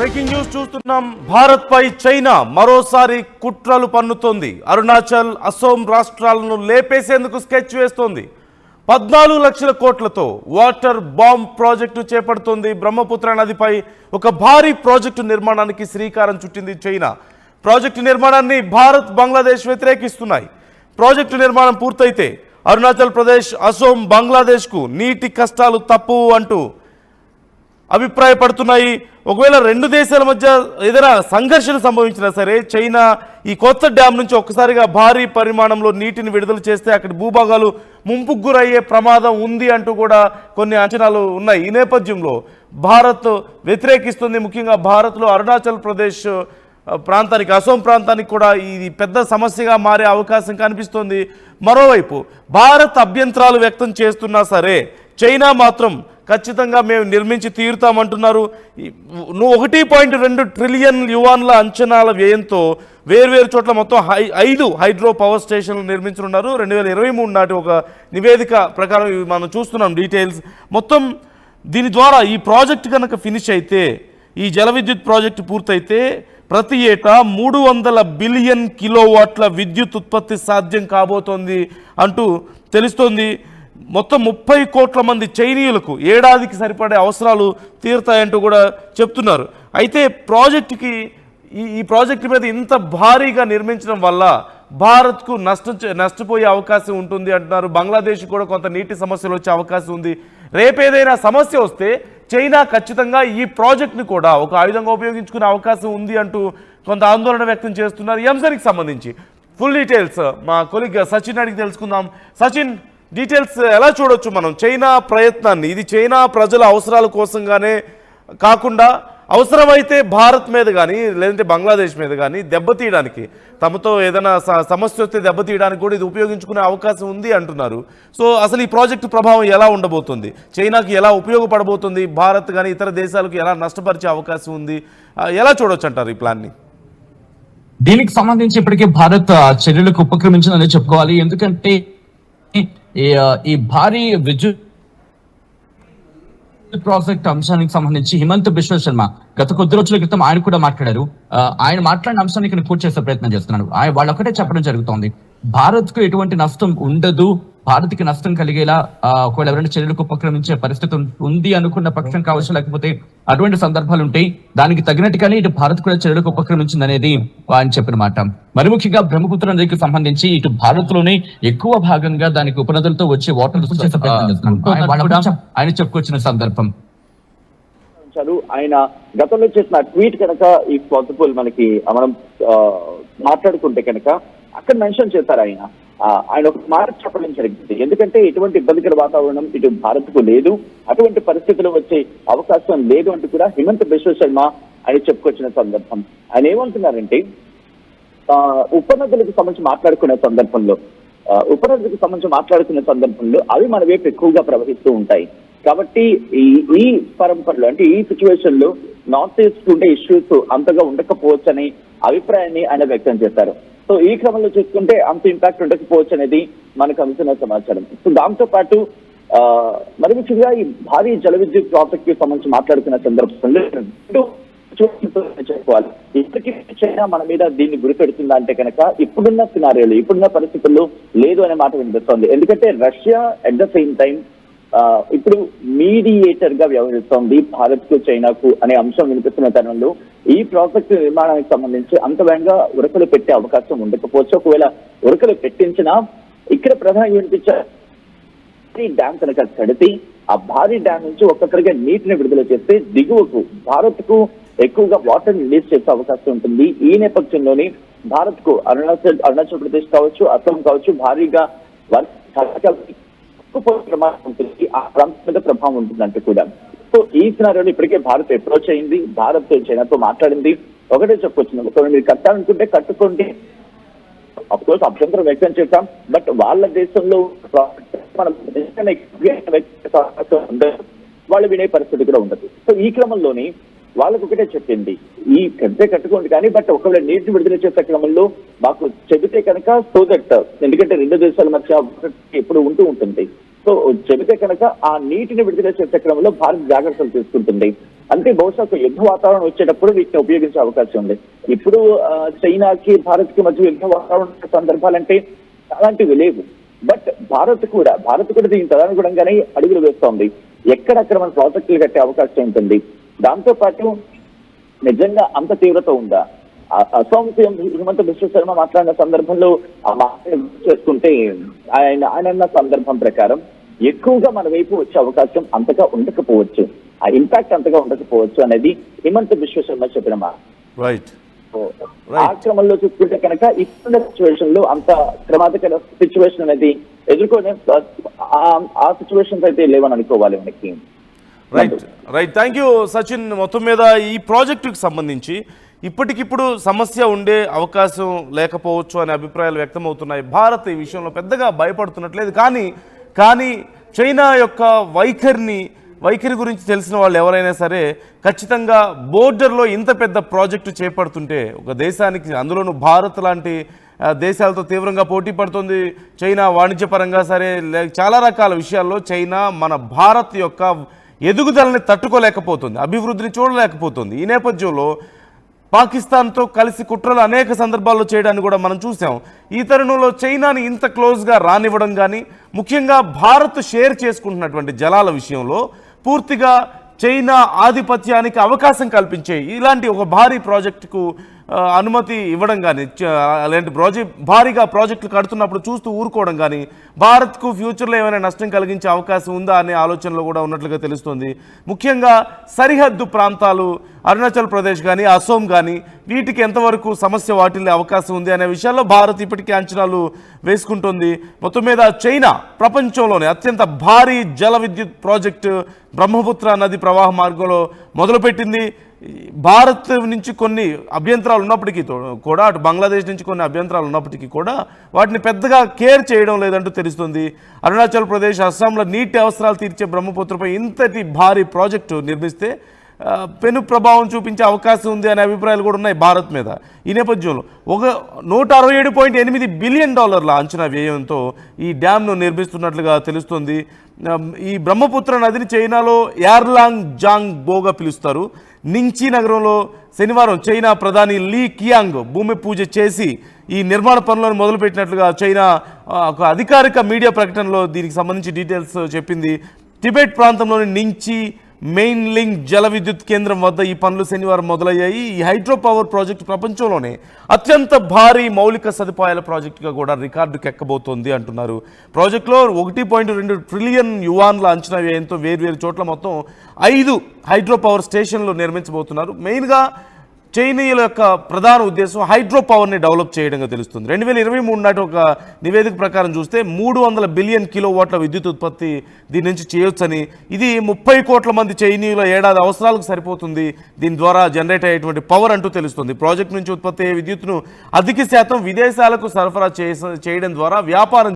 Breaking news చూస్తున్నాం. భారత్ పై China మరోసారి కుట్రలు పన్నుతోంది. అరుణాచల్, అసోం రాష్ట్రాలను లేపేసేందుకు స్కెచ్ వేస్తోంది. 14 లక్షల కోట్లతో వాటర్ బాంబ్ ప్రాజెక్టు చేపడుతోంది. బ్రహ్మపుత్ర నదిపై ఒక భారీ ప్రాజెక్టు నిర్మాణానికి శ్రీకారం చుట్టింది చైనా. ప్రాజెక్టు నిర్మాణాన్ని భారత్, బంగ్లాదేశ్ వ్యతిరేకిస్తున్నాయి. ప్రాజెక్టు నిర్మాణం పూర్తయితే అరుణాచల్ ప్రదేశ్, అసోం, బంగ్లాదేశ్కు నీటి కష్టాలు తప్పవు అంటూ అభిప్రాయపడుతున్నాయి. ఒకవేళ రెండు దేశాల మధ్య ఏదైనా సంఘర్షణ సంభవించినా సరే చైనా ఈ కొత్త డ్యామ్ నుంచి ఒక్కసారిగా భారీ పరిమాణంలో నీటిని విడుదల చేస్తే అక్కడి భూభాగాలు ముంపుకు గురయ్యే ప్రమాదం ఉంది అంటూ కూడా కొన్ని అంచనాలు ఉన్నాయి. ఈ నేపథ్యంలో భారత్ వ్యతిరేకిస్తుంది. ముఖ్యంగా భారత్లో అరుణాచల్ ప్రదేశ్ ప్రాంతానికి, అసోం ప్రాంతానికి కూడా ఇది పెద్ద సమస్యగా మారే అవకాశం కనిపిస్తోంది. మరోవైపు భారత్ అభ్యంతరాలు వ్యక్తం చేస్తున్నా సరే చైనా మాత్రం ఖచ్చితంగా మేము నిర్మించి తీరుతామంటున్నారు. 1.2 ట్రిలియన్ యువాన్ల అంచనాల వ్యయంతో వేర్వేరు చోట్ల మొత్తం 5 హైడ్రో పవర్ స్టేషన్లు నిర్మించనున్నారు. 2023 నాటి ఒక నివేదిక ప్రకారం మనం చూస్తున్నాం డీటెయిల్స్. మొత్తం దీని ద్వారా ఈ ప్రాజెక్ట్ కనుక ఫినిష్ అయితే, ఈ జల విద్యుత్ ప్రాజెక్టు పూర్తయితే ప్రతి ఏటా 300 బిలియన్ కిలోవాట్ల విద్యుత్ ఉత్పత్తి సాధ్యం కాబోతోంది అంటూ తెలుస్తోంది. మొత్తం 30 కోట్ల మంది చైనీయులకు ఏడాదికి సరిపడే అవసరాలు తీరుతాయంటూ కూడా చెప్తున్నారు. అయితే ప్రాజెక్టుకి ఈ ప్రాజెక్టు మీద ఇంత భారీగా నిర్మించడం వల్ల భారత్కు నష్టపోయే అవకాశం ఉంటుంది అంటున్నారు. బంగ్లాదేశ్ కూడా కొంత నీటి సమస్యలు వచ్చే అవకాశం ఉంది. రేపేదైనా సమస్య వస్తే చైనా ఖచ్చితంగా ఈ ప్రాజెక్టుని కూడా ఒక ఆయుధంగా ఉపయోగించుకునే అవకాశం ఉంది అంటూ కొంత ఆందోళన వ్యక్తం చేస్తున్నారు. ఈ అంశానికి సంబంధించి ఫుల్ డీటెయిల్స్ మా కొలీగ్ సచిన్ అడిగి తెలుసుకుందాం. సచిన్, డీటెయిల్స్ ఎలా చూడొచ్చు మనం చైనా ప్రయత్నాన్ని? ఇది చైనా ప్రజల అవసరాల కోసంగానే కాకుండా అవసరమైతే భారత్ మీద కానీ లేదంటే బంగ్లాదేశ్ మీద కానీ దెబ్బతీయడానికి, తమతో ఏదైనా సమస్య వస్తే దెబ్బతీయడానికి కూడా ఇది ఉపయోగించుకునే అవకాశం ఉంది అంటున్నారు. సో అసలు ఈ ప్రాజెక్టు ప్రభావం ఎలా ఉండబోతుంది, చైనాకి ఎలా ఉపయోగపడబోతుంది, భారత్ కానీ ఇతర దేశాలకు ఎలా నష్టపరిచే అవకాశం ఉంది, ఎలా చూడొచ్చు అంటారు ఈ ప్లాన్ని? దీనికి సంబంధించి ఇప్పటికే భారత్ చర్యలకు ఉపక్రమించిందని చెప్పుకోవాలి. ఎందుకంటే ఈ భారీ విద్యుత్ ప్రాజెక్ట్ అంశానికి సంబంధించి హిమంత్ బిశ్వ శర్మ గత కొద్ది రోజుల క్రితం ఆయన కూడా మాట్లాడారు. ఆయన మాట్లాడిన అంశాన్ని ఇక్కడ కోట్ చేసే ప్రయత్నం చేస్తున్నాడు. వాళ్ళు ఒకటే చెప్పడం జరుగుతోంది, భారత్ కు ఎటువంటి నష్టం ఉండదు, భారత్ కి నష్టం కలిగేలా ఒకవేళ ఎవరైనా చర్యలకు ఉపక్రమించే పరిస్థితి ఉంది అనుకున్న పక్షం కావచ్చు, లేకపోతే అటువంటి సందర్భాలు ఉంటాయి, దానికి తగినట్టుగానే ఇటు భారత్ కూడా చర్యలకు ఉపక్రమించింది అనేది ఆయన చెప్పిన మాట. మరి ముఖ్యంగా బ్రహ్మపుత్ర నదికి సంబంధించి ఇటు భారత్ లోనే ఎక్కువ భాగంగా దానికి ఉపనదులతో వచ్చే వాటర్ చేసే ప్రయత్నం చేస్తున్నాడు. ఆయన చెప్పుకొచ్చిన సందర్భం ఆయన గతంలో చేసిన ట్వీట్ కనుక ఈ పాసిబుల్ మనకి మనం మాట్లాడుకుంటే కనుక అక్కడ మెన్షన్ చేశారు ఆయన ఒక మాట చెప్పడం జరిగింది. ఎందుకంటే ఎటువంటి ఇబ్బందికర వాతావరణం ఇటు భారత్ కు లేదు, అటువంటి పరిస్థితులు వచ్చే అవకాశం లేదు అంటూ కూడా హిమంత్ బిశ్వ శర్మ ఆయన చెప్పుకొచ్చిన సందర్భం. ఆయన ఏమంటున్నారంటే ఉపనదులకు సంబంధించి మాట్లాడుకునే సందర్భంలో అవి మన వైపు ఎక్కువగా ప్రవహిస్తూ ఉంటాయి. కాబట్టి ఈ పరంపరలో అంటే ఈ సిచ్యువేషన్ లో నార్త్ ఈస్ట్ ఉండే ఇష్యూస్ అంతగా ఉండకపోవచ్చు అనే అభిప్రాయాన్ని ఆయన వ్యక్తం చేశారు. సో ఈ క్రమంలో చూసుకుంటే అంత ఇంపాక్ట్ ఉండకపోవచ్చు అనేది మనకు అందుతున్న సమాచారం. సో దాంతో పాటు మరి ముఖ్యంగా ఈ భారీ జల విద్యుత్ ప్రాజెక్ట్ కి సంబంధించి మాట్లాడుతున్న సందర్భంలో చెప్పుకోవాలి, ఇప్పటికీ చైనా మన మీద దీన్ని గురి పెడుతుందా అంటే కనుక ఇప్పుడున్న సినారియోలు, ఇప్పుడున్న పరిస్థితుల్లో లేదు అనే మాట వినిపిస్తోంది. ఎందుకంటే Russia at the same time ఇప్పుడు మీడియేటర్ గా వ్యవహరిస్తోంది భారత్ కు, చైనాకు అనే అంశం వినిపిస్తున్న తరుణంలో ఈ ప్రాజెక్టు నిర్మాణానికి సంబంధించి అంత వేగంగా ఉరకలు పెట్టే అవకాశం ఉండకపోవచ్చు. ఒకవేళ ఉరకలు పెట్టించినా ఇక్కడ ప్రధానంగా వినిపించే డ్యామ్ కనుక కడితే ఆ భారీ డ్యామ్ నుంచి ఒక్కొక్కరిగా నీటిని విడుదల చేస్తే దిగువకు భారత్ కు ఎక్కువగా వాటర్ రిలీజ్ చేసే అవకాశం ఉంటుంది. ఈ నేపథ్యంలోనే భారత్ కు అరుణాచల్ ప్రదేశ్ కావచ్చు, అస్సాం కావచ్చు భారీగా ప్రమాదం ఉంటుంది, ఆ ప్రాంతం మీద ప్రభావం ఉంటుందంటే కూడా. సో ఈ సినారియోలో ఇప్పటికే భారత్ అప్రోచ్ అయింది, భారత్ చైనాతో మాట్లాడింది. ఒకటే చెప్పొచ్చింది, ఒకవేళ మీరు కట్టాలనుకుంటే కట్టుకోండి, అఫ్కోర్స్ అభ్యంతరం వ్యక్తం చేస్తాం, బట్ వాళ్ళ దేశంలో వాళ్ళు వినే పరిస్థితి కూడా ఉండదు. సో ఈ క్రమంలోని వాళ్ళకు ఒకటే చెప్పింది, ఈ కట్టే కట్టుకోండి కానీ బట్ ఒకవేళ నీటిని విడుదల చేసే క్రమంలో మాకు చెబితే కనుక సో దట్, ఎందుకంటే రెండు దేశాల మధ్య ఎప్పుడు ఉంటూ ఉంటుంది, సో చెబితే కనుక ఆ నీటిని విడుదల చేసే క్రమంలో భారత్ జాగ్రత్తలు తీసుకుంటుంది. అంటే బహుశా ఒక యుద్ధ వాతావరణం వచ్చేటప్పుడు వీటిని ఉపయోగించే అవకాశం ఉంది. ఇప్పుడు చైనాకి భారత్ కి మధ్య యుద్ధ వాతావరణ సందర్భాలంటే అలాంటివి లేవు. బట్ భారత్ కూడా దీని తదనుగుణంగానే అడుగులు వేస్తోంది. ఎక్కడక్కడ మన ప్రాజెక్టులు కట్టే అవకాశం ఉంటుంది. దాంతో పాటు నిజంగా అంత తీవ్రత ఉందా? అసోం సీఎం హిమంత బిశ్వ శర్మ మాట్లాడిన సందర్భంలో ఆ మాట చేసుకుంటే ఆయన సందర్భం ప్రకారం ఎక్కువగా మన వైపు వచ్చే అవకాశం అంతగా ఉండకపోవచ్చు, ఆ ఇంపాక్ట్ అంతగా ఉండకపోవచ్చు అనేది హిమంత బిశ్వ శర్మ చెప్పిన మాట. రైట్. ఆ క్రమంలో చూసుకుంటే కనుక ఇప్పుడున్న సిచ్యువేషన్ లో అంత ప్రమాదకర సిచ్యువేషన్ అనేది ఎదుర్కొనే ఆ సిచ్యువేషన్స్ అయితే లేవని అనుకోవాలి మనకి. రైట్. Thank you Sachin. మొత్తం మీద ఈ ప్రాజెక్టుకు సంబంధించి ఇప్పటికిప్పుడు సమస్య ఉండే అవకాశం లేకపోవచ్చు అనే అభిప్రాయాలు వ్యక్తమవుతున్నాయి. భారత్ ఈ విషయంలో పెద్దగా భయపడుతున్నట్లేదు. కానీ చైనా యొక్క వైఖరి గురించి తెలిసిన వాళ్ళు ఎవరైనా సరే ఖచ్చితంగా బోర్డర్లో ఇంత పెద్ద ప్రాజెక్టు చేపడుతుంటే ఒక దేశానికి, అందులోనూ భారత్ లాంటి దేశాలతో తీవ్రంగా పోటీ పడుతుంది చైనా, వాణిజ్యపరంగా సరే చాలా రకాల విషయాల్లో చైనా మన భారత్ యొక్క ఎదుగుదలని తట్టుకోలేకపోతుంది, అభివృద్ధిని చూడలేకపోతుంది. ఈ నేపథ్యంలో పాకిస్తాన్తో కలిసి కుట్రలు అనేక సందర్భాల్లో చేయడాన్ని కూడా మనం చూసాం. ఈ తరుణంలో చైనాని ఇంత క్లోజ్గా రానివ్వడం కానీ, ముఖ్యంగా భారత్ షేర్ చేసుకుంటున్నటువంటి జలాల విషయంలో పూర్తిగా చైనా ఆధిపత్యానికి అవకాశం కల్పించే ఇలాంటి ఒక భారీ ప్రాజెక్టుకు అనుమతి ఇవ్వడం కానీ, అలాంటి భారీగా ప్రాజెక్టులు కడుతున్నప్పుడు చూస్తూ ఊరుకోవడం కానీ భారత్కు ఫ్యూచర్లో ఏమైనా నష్టం కలిగించే అవకాశం ఉందా అనే ఆలోచనలో కూడా ఉన్నట్లుగా తెలుస్తుంది. ముఖ్యంగా సరిహద్దు ప్రాంతాలు అరుణాచల్ ప్రదేశ్ కానీ, అసోం కానీ వీటికి ఎంతవరకు సమస్య వాటిల్లే అవకాశం ఉంది అనే విషయాల్లో భారత్ ఇప్పటికే అంచనాలు వేసుకుంటుంది. మొత్తం మీద చైనా ప్రపంచంలోనే అత్యంత భారీ జల విద్యుత్ ప్రాజెక్టు బ్రహ్మపుత్ర నది ప్రవాహ మార్గంలో మొదలుపెట్టింది. భారత్ నుంచి కొన్ని అభ్యంతరాలు ఉన్నప్పటికీ కూడా, అటు బంగ్లాదేశ్ నుంచి కొన్ని అభ్యంతరాలు ఉన్నప్పటికీ కూడా వాటిని పెద్దగా కేర్ చేయడం లేదంటూ తెలుస్తుంది. అరుణాచల్ ప్రదేశ్, అస్సాంలో నీటి అవసరాలు తీర్చే బ్రహ్మపుత్రపై ఇంతటి భారీ ప్రాజెక్టు నిర్మిస్తే పెను ప్రభావం చూపించే అవకాశం ఉంది అనే అభిప్రాయాలు కూడా ఉన్నాయి భారత్ మీద. ఈ నేపథ్యంలో ఒక $167.8 బిలియన్ అంచనా వ్యయంతో ఈ డ్యామ్ను నిర్మిస్తున్నట్లుగా తెలుస్తుంది. ఈ బ్రహ్మపుత్ర నదిని చైనాలో యార్లాంగ్ జాంగ్ బోగా పిలుస్తారు. నింగ్చి నగరంలో శనివారం చైనా ప్రధాని లీ కియాంగ్ భూమి పూజ చేసి ఈ నిర్మాణ పనులను మొదలుపెట్టినట్లుగా చైనా ఒక అధికారిక మీడియా ప్రకటనలో దీనికి సంబంధించి డీటెయిల్స్ చెప్పింది. టిబెట్ ప్రాంతంలోని నింగ్చి మెయిన్లింగ్ జల విద్యుత్ కేంద్రం వద్ద ఈ పనులు శనివారం మొదలయ్యాయి. ఈ హైడ్రో పవర్ ప్రాజెక్టు ప్రపంచంలోనే అత్యంత భారీ మౌలిక సదుపాయాల ప్రాజెక్టుగా కూడా రికార్డుకి ఎక్కబోతోంది అంటున్నారు. ప్రాజెక్టులో 1.2 ట్రిలియన్ యువాన్ల అంచనా వ్యయంతో వేర్వేరు చోట్ల మొత్తం 5 హైడ్రో పవర్ స్టేషన్లు నిర్మించబోతున్నారు. మెయిన్గా చైనీయుల యొక్క ప్రధాన ఉద్దేశం హైడ్రో పవర్ని డెవలప్ చేయడంగా తెలుస్తుంది. 2023 నాటి ఒక నివేదిక ప్రకారం చూస్తే 300 బిలియన్ కిలోవాట్ల విద్యుత్ ఉత్పత్తి దీని నుంచి చేయొచ్చని, ఇది 30 కోట్ల మంది చైనీయుల ఏడాది అవసరాలకు సరిపోతుంది దీని ద్వారా జనరేట్ అయ్యేటువంటి పవర్ అంటూ తెలుస్తుంది. ప్రాజెక్టు నుంచి ఉత్పత్తి అయ్యే విద్యుత్తును అధిక శాతం విదేశాలకు సరఫరా చేయడం ద్వారా వ్యాపారం